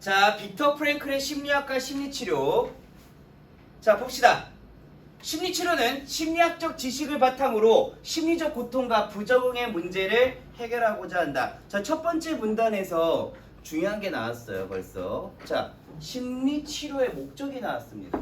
자, 빅터 프랭클의 심리학과 심리치료. 자, 봅시다. 심리치료는 심리학적 지식을 바탕으로 심리적 고통과 부적응의 문제를 해결하고자 한다. 자, 첫 번째 문단에서 중요한 게 나왔어요, 벌써. 자, 심리치료의 목적이 나왔습니다.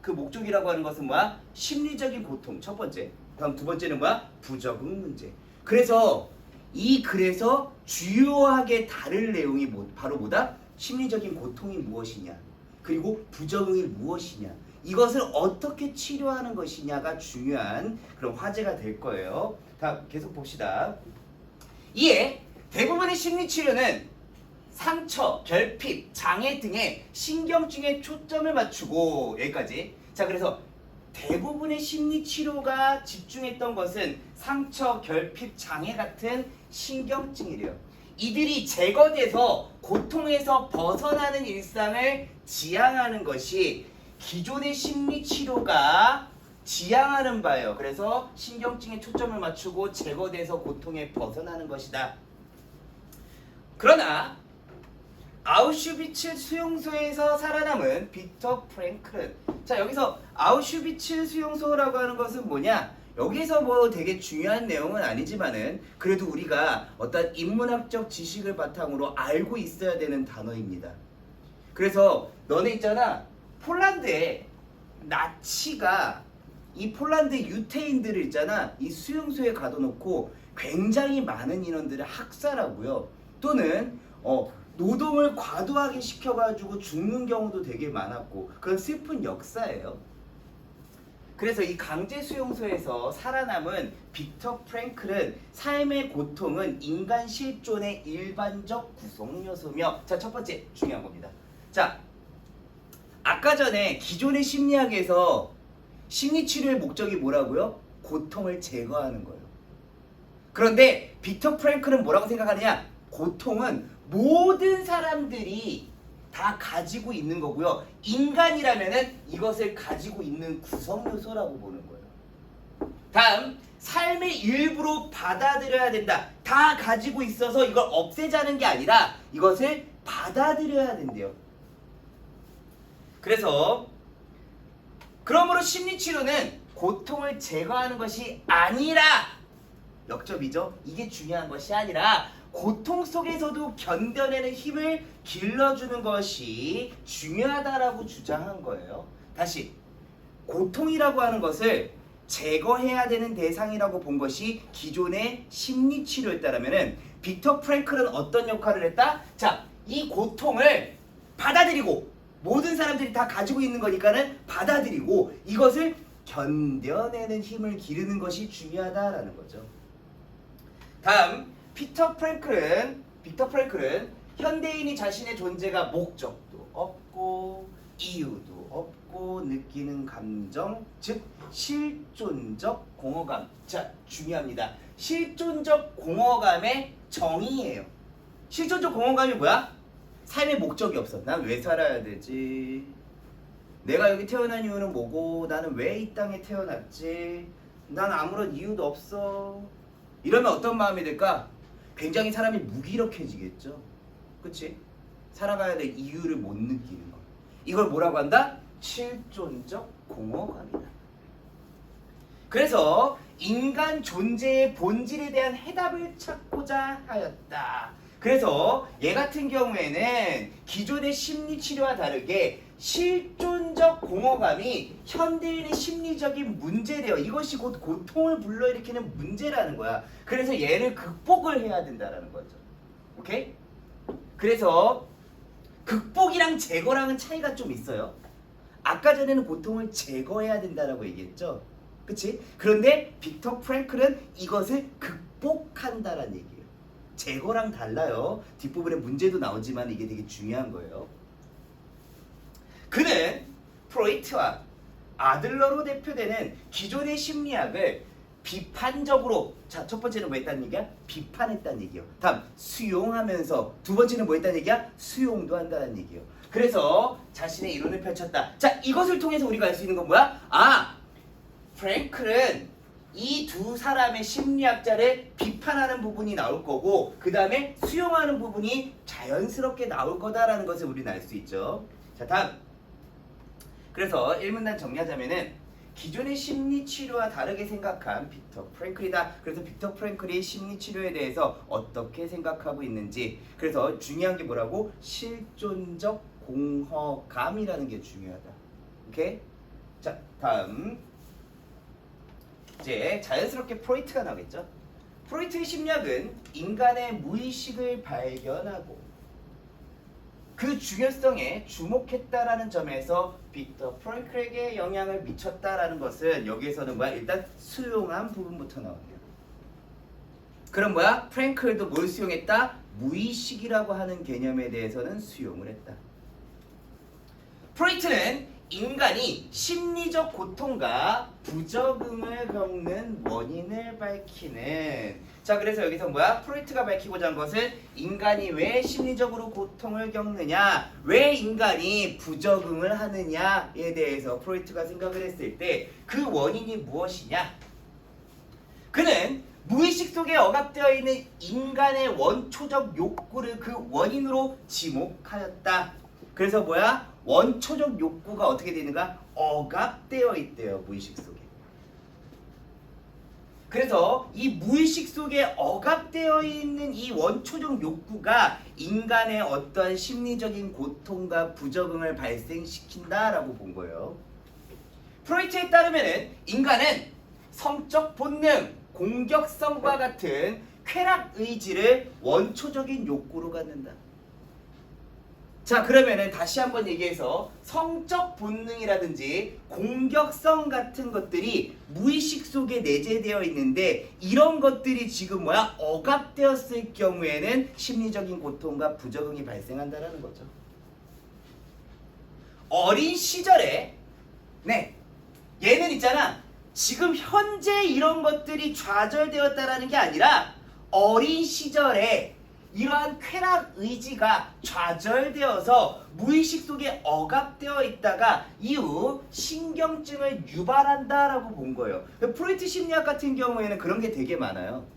그 목적이라고 하는 것은 뭐야? 심리적인 고통, 첫 번째. 다음 두 번째는 뭐야? 부적응 문제. 그래서 이 글에서 주요하게 다룰 내용이 바로 뭐다? 심리적인 고통이 무엇이냐, 그리고 부적응이 무엇이냐, 이것을 어떻게 치료하는 것이냐가 중요한 그런 화제가 될 거예요. 다음 계속 봅시다. 이에 대부분의 심리치료는 상처, 결핍, 장애 등의 신경증에 초점을 맞추고, 여기까지. 자, 그래서 대부분의 심리치료가 집중했던 것은 상처, 결핍, 장애 같은 신경증이래요. 이들이 제거돼서 고통에서 벗어나는 일상을 지향하는 것이 기존의 심리치료가 지향하는 바예요. 그래서 신경증에 초점을 맞추고 제거돼서 고통에 벗어나는 것이다. 그러나 아우슈비츠 수용소에서 살아남은 빅터 프랭클은, 자, 여기서 아우슈비츠 수용소라고 하는 것은 뭐냐? 여기서 뭐 되게 중요한 내용은 아니지만은 그래도 우리가 어떤 인문학적 지식을 바탕으로 알고 있어야 되는 단어입니다. 그래서 너네 있잖아, 폴란드에 나치가 이 폴란드 유태인들을 있잖아, 이 수용소에 가둬놓고 굉장히 많은 인원들을 학살하고요, 또는 노동을 과도하게 시켜가지고 죽는 경우도 되게 많았고, 그런 슬픈 역사예요. 그래서 이 강제 수용소에서 살아남은 빅터 프랭클은 삶의 고통은 인간 실존의 일반적 구성 요소며, 자, 첫 번째 중요한 겁니다. 자, 아까 전에 기존의 심리학에서 심리치료의 목적이 뭐라고요? 고통을 제거하는 거예요. 그런데 빅터 프랭클은 뭐라고 생각하느냐? 고통은 모든 사람들이 다 가지고 있는 거고요, 인간이라면은 이것을 가지고 있는 구성 요소라고 보는 거예요. 다음, 삶의 일부로 받아들여야 된다. 다 가지고 있어서 이걸 없애자는 게 아니라 이것을 받아들여야 된대요. 그래서 그러므로 심리치료는 고통을 제거하는 것이 아니라, 역접이죠, 이게 중요한 것이 아니라 고통 속에서도 견뎌내는 힘을 길러주는 것이 중요하다라고 주장한 거예요. 다시, 고통이라고 하는 것을 제거해야 되는 대상이라고 본 것이 기존의 심리치료였다라면은 빅터 프랭클은 어떤 역할을 했다? 자, 이 고통을 받아들이고, 모든 사람들이 다 가지고 있는 거니까는 받아들이고 이것을 견뎌내는 힘을 기르는 것이 중요하다라는 거죠. 다음, 빅터 프랭클은 현대인이 자신의 존재가 목적도 없고 이유도 없고 느끼는 감정, 즉 실존적 공허감. 자, 중요합니다. 실존적 공허감의 정의예요. 실존적 공허감이 뭐야? 삶의 목적이 없어. 난 왜 살아야 되지? 내가 여기 태어난 이유는 뭐고? 나는 왜 이 땅에 태어났지? 난 아무런 이유도 없어. 이러면 어떤 마음이 들까? 굉장히 사람이 무기력해지겠죠. 그치? 살아가야 될 이유를 못 느끼는 거. 이걸 뭐라고 한다? 실존적 공허감이다. 그래서 인간 존재의 본질에 대한 해답을 찾고자 하였다. 그래서 얘 같은 경우에는 기존의 심리치료와 다르게 실존적 공허감이 현대인의 심리적인 문제래요. 이것이 곧 고통을 불러일으키는 문제라는 거야. 그래서 얘를 극복을 해야 된다는 거죠. 오케이? 그래서 극복이랑 제거랑은 차이가 좀 있어요. 아까 전에는 고통을 제거해야 된다라고 얘기했죠. 그치? 그런데 빅터 프랭클은 이것을 극복한다라는 얘기예요. 제거랑 달라요. 뒷부분에 문제도 나오지만 이게 되게 중요한 거예요. 그는 프로이트와 아들러로 대표되는 기존의 심리학을 비판적으로, 자, 첫 번째는 뭐 했다는 얘기야? 비판했다는 얘기예요. 다음, 수용하면서, 두 번째는 뭐 했다는 얘기야? 수용도 한다는 얘기예요. 그래서 자신의 이론을 펼쳤다. 자, 이것을 통해서 우리가 알 수 있는 건 뭐야? 아, 프랭클은 이 두 사람의 심리학자를 비판하는 부분이 나올 거고 그 다음에 수용하는 부분이 자연스럽게 나올 거다라는 것을 우리는 알 수 있죠. 자, 다음. 그래서 1문단 정리하자면은 기존의 심리치료와 다르게 생각한 빅터 프랭클이다. 그래서 빅터 프랭클이 심리치료에 대해서 어떻게 생각하고 있는지, 그래서 중요한 게 뭐라고? 실존적 공허감이라는 게 중요하다. 오케이? 자, 다음. 이제 자연스럽게 프로이트가 나오겠죠. 프로이트의 심리학은 인간의 무의식을 발견하고 그 중요성에 주목했다라는 점에서 빅터 프랭클에게 영향을 미쳤다라는 것은 여기에서는 뭐야? 일단 수용한 부분부터 나옵니다. 그럼 뭐야? 프랭클도 뭘 수용했다? 무의식이라고 하는 개념에 대해서는 수용을 했다. 프로이트는 인간이 심리적 고통과 부적응을 겪는 원인을 밝히는, 자, 그래서 여기서 뭐야? 프로이트가 밝히고자 한 것은 인간이 왜 심리적으로 고통을 겪느냐, 왜 인간이 부적응을 하느냐에 대해서 프로이트가 생각을 했을 때 그 원인이 무엇이냐? 그는 무의식 속에 억압되어 있는 인간의 원초적 욕구를 그 원인으로 지목하였다. 그래서 뭐야? 원초적 욕구가 어떻게 되는가? 억압되어 있대요, 무의식 속에. 그래서 이 무의식 속에 억압되어 있는 이 원초적 욕구가 인간의 어떠한 심리적인 고통과 부적응을 발생시킨다라고 본 거예요. 프로이트에 따르면은 인간은 성적 본능, 공격성과 같은 쾌락 의지를 원초적인 욕구로 갖는다. 자, 그러면은 다시 한번 얘기해서 성적 본능이라든지 공격성 같은 것들이 무의식 속에 내재되어 있는데 이런 것들이 지금 뭐야? 억압되었을 경우에는 심리적인 고통과 부적응이 발생한다는 거죠. 어린 시절에 얘는 있잖아. 지금 현재 이런 것들이 좌절되었다라는 게 아니라 어린 시절에 이러한 쾌락 의지가 좌절되어서 무의식 속에 억압되어 있다가 이후 신경증을 유발한다라고 본 거예요. 프로이트 심리학 같은 경우에는 그런 게 되게 많아요.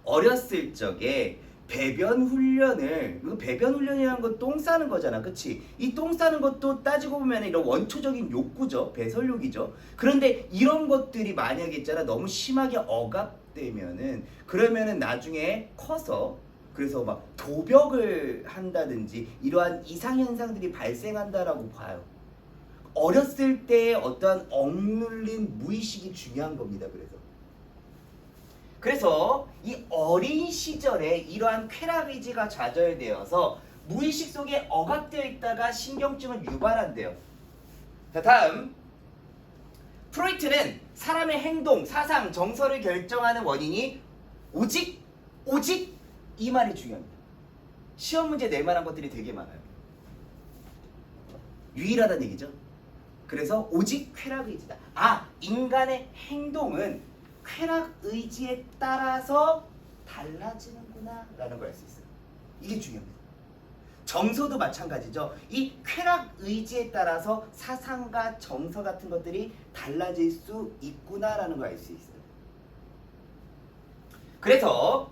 어렸을 적에 배변 훈련을, 배변 훈련이라는 건 똥 싸는 거잖아, 그치? 이 똥 싸는 것도 따지고 보면 이런 원초적인 욕구죠, 배설욕이죠. 그런데 이런 것들이 만약에 있잖아, 너무 심하게 억압되면은 그러면은 나중에 커서 그래서 막 도벽을 한다든지 이러한 이상현상들이 발생한다라고 봐요. 어렸을 때 어떠한 억눌린 무의식이 중요한 겁니다. 그래서 이 어린 시절에 이러한 쾌락의지가 좌절되어서 무의식 속에 억압되어 있다가 신경증을 유발한대요. 자, 다음. 프로이트는 사람의 행동, 사상, 정서를 결정하는 원인이 오직 이 말이 중요합니다. 시험 문제 낼 만한 것들이 되게 많아요. 유일하다는 얘기죠. 그래서 오직 쾌락의지다. 인간의 행동은 쾌락 의지에 따라서 달라지는구나 라는 걸 알 수 있어요. 이게 중요합니다. 정서도 마찬가지죠. 이 쾌락 의지에 따라서 사상과 정서 같은 것들이 달라질 수 있구나 라는 걸 알 수 있어요. 그래서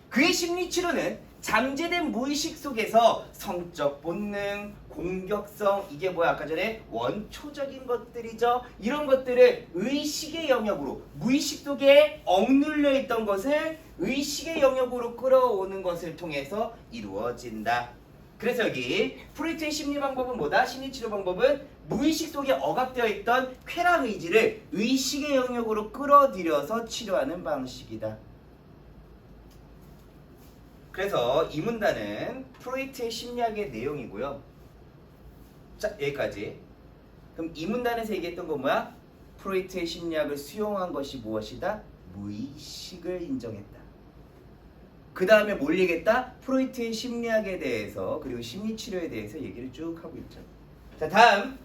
그의 심리치료는 잠재된 무의식 속에서 성적 본능, 공격성, 이게 뭐야? 아까 전에 원초적인 것들이죠. 이런 것들을 의식의 영역으로, 무의식 속에 억눌려 있던 것을 의식의 영역으로 끌어오는 것을 통해서 이루어진다. 그래서 여기 프로이트의 심리 방법은 뭐다? 심리치료 방법은 무의식 속에 억압되어 있던 쾌락 의지를 의식의 영역으로 끌어들여서 치료하는 방식이다. 그래서 이 문단은 프로이트의 심리학의 내용이고요. 자, 여기까지. 그럼 이 문단에서 얘기했던 건 뭐야? 프로이트의 심리학을 수용한 것이 무엇이다? 무의식을 인정했다. 그 다음에 뭘 얘기했다? 프로이트의 심리학에 대해서 그리고 심리치료에 대해서 얘기를 쭉 하고 있죠. 자, 다음.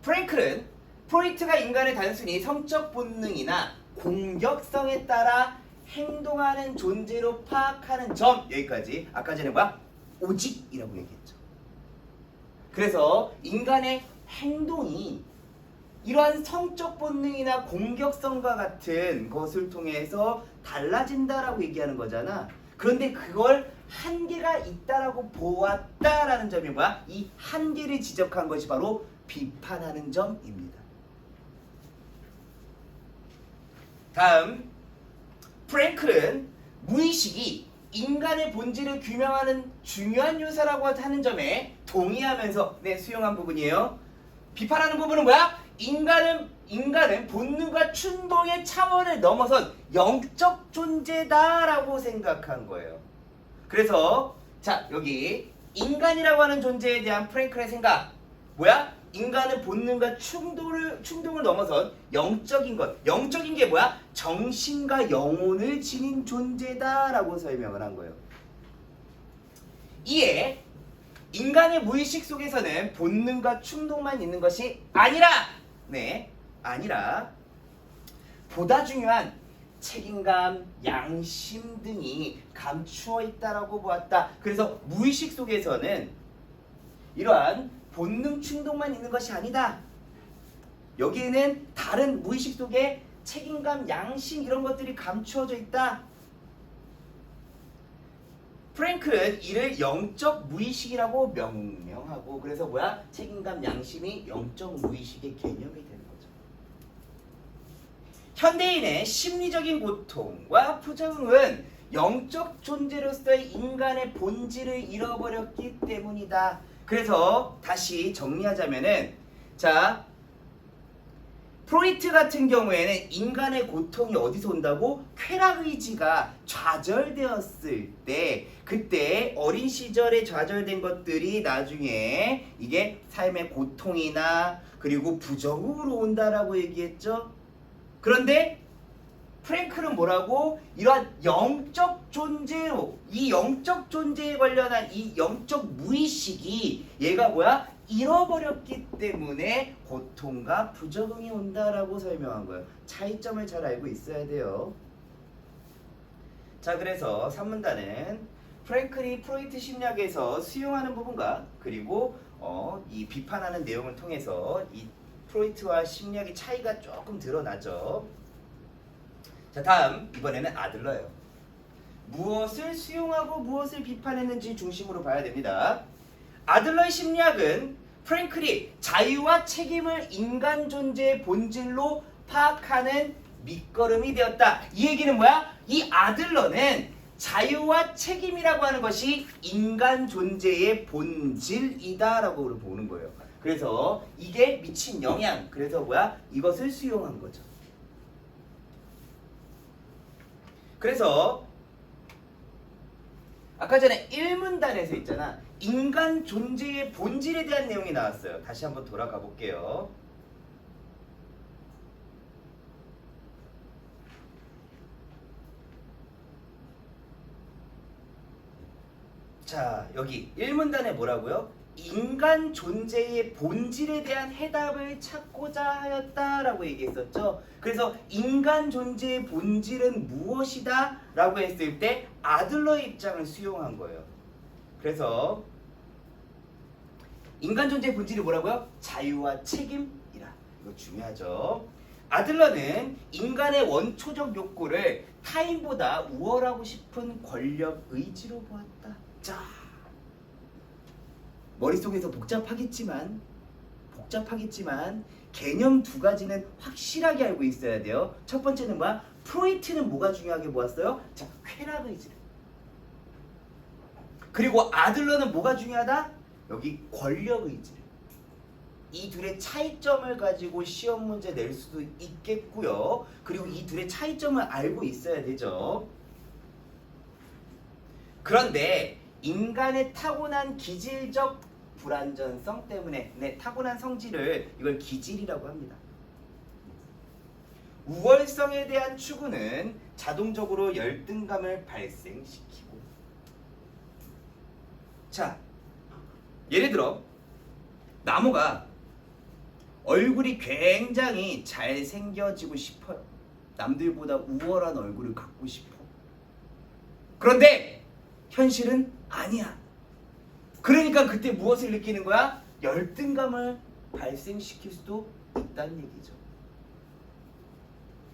프랭클은 프로이트가 인간을 단순히 성적 본능이나 공격성에 따라 행동하는 존재로 파악하는 점, 여기까지. 아까 전에 뭐야? 오직이라고 얘기했죠. 그래서 인간의 행동이 이러한 성적 본능이나 공격성과 같은 것을 통해서 달라진다라고 얘기하는 거잖아. 그런데 그걸 한계가 있다라고 보았다라는 점이 뭐야? 이 한계를 지적한 것이 바로 비판하는 점입니다. 다음, 프랭클은 무의식이 인간의 본질을 규명하는 중요한 요소라고 하는 점에 동의하면서 수용한 부분이에요. 비판하는 부분은 뭐야? 인간은 본능과 충동의 차원을 넘어선 영적 존재다라고 생각한 거예요. 그래서 자, 여기 인간이라고 하는 존재에 대한 프랭클의 생각 뭐야? 인간은 본능과 충동을 넘어선 영적인 것. 영적인 게 뭐야? 정신과 영혼을 지닌 존재다라고 설명을 한 거예요. 이에 인간의 무의식 속에서는 본능과 충동만 있는 것이 아니라 보다 중요한 책임감, 양심 등이 감추어 있다라고 보았다. 그래서 무의식 속에서는 이러한 본능, 충동만 있는 것이 아니다. 여기에는 다른 무의식 속에 책임감, 양심 이런 것들이 감추어져 있다. 프랭클은 이를 영적 무의식이라고 명명하고, 그래서 뭐야? 책임감, 양심이 영적 무의식의 개념이 되는 거죠. 현대인의 심리적인 고통과 부정은 영적 존재로서의 인간의 본질을 잃어버렸기 때문이다. 그래서 다시 정리하자면은, 자, 프로이트 같은 경우에는 인간의 고통이 어디서 온다고? 쾌락의지가 좌절되었을 때, 그때 어린 시절에 좌절된 것들이 나중에 이게 삶의 고통이나 그리고 부정으로 온다라고 얘기했죠. 그런데 프랭클은 뭐라고? 이러한 영적 존재로, 이 영적 존재에 관련한 이 영적 무의식이 얘가 뭐야? 잃어버렸기 때문에 고통과 부적응이 온다라고 설명한 거예요. 차이점을 잘 알고 있어야 돼요. 자, 그래서 산문단은 프랭클이 프로이트 심리학에서 수용하는 부분과 그리고 이 비판하는 내용을 통해서 이 프로이트와 심리학의 차이가 조금 드러나죠. 자, 다음 이번에는 아들러예요. 무엇을 수용하고 무엇을 비판했는지 중심으로 봐야 됩니다. 아들러의 심리학은 프랭클이 자유와 책임을 인간 존재의 본질로 파악하는 밑거름이 되었다. 이 얘기는 뭐야? 이 아들러는 자유와 책임이라고 하는 것이 인간 존재의 본질이다라고 보는 거예요. 그래서 이게 미친 영향, 그래서 뭐야? 이것을 수용한 거죠. 그래서 아까 전에 1문단에서 있잖아. 인간 존재의 본질에 대한 내용이 나왔어요. 다시 한번 돌아가 볼게요. 자, 여기 1문단에 뭐라고요? 인간 존재의 본질에 대한 해답을 찾고자 하였다라고 얘기했었죠. 그래서 인간 존재의 본질은 무엇이다? 라고 했을 때 아들러의 입장을 수용한 거예요. 그래서 인간 존재의 본질이 뭐라고요? 자유와 책임이라. 이거 중요하죠. 아들러는 인간의 원초적 욕구를 타인보다 우월하고 싶은 권력 의지로 보았다. 자, 머릿속에서 복잡하겠지만 개념 두 가지는 확실하게 알고 있어야 돼요. 첫 번째는 뭐야? 프로이트는 뭐가 중요하게 보았어요? 자, 쾌락의지를. 그리고 아들러는 뭐가 중요하다? 여기 권력의지를. 이 둘의 차이점을 가지고 시험 문제 낼 수도 있겠고요. 그리고 이 둘의 차이점을 알고 있어야 되죠. 그런데 인간의 타고난 기질적 불완전성 때문에 타고난 성질을 이걸 기질이라고 합니다. 우월성에 대한 추구는 자동적으로 열등감을 발생시키고, 자, 예를 들어 나무가 얼굴이 굉장히 잘생겨지고 싶어요. 남들보다 우월한 얼굴을 갖고 싶어. 그런데 현실은 아니야. 그러니까 그때 무엇을 느끼는 거야? 열등감을 발생시킬 수도 있다는 얘기죠.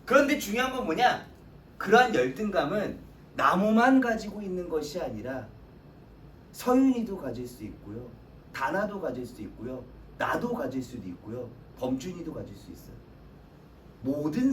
그런데 중요한 건 뭐냐? 그러한 열등감은 나무만 가지고 있는 것이 아니라 서윤이도 가질 수 있고요, 다나도 가질 수 있고요, 나도 가질 수도 있고요, 범준이도 가질 수 있어요. 모든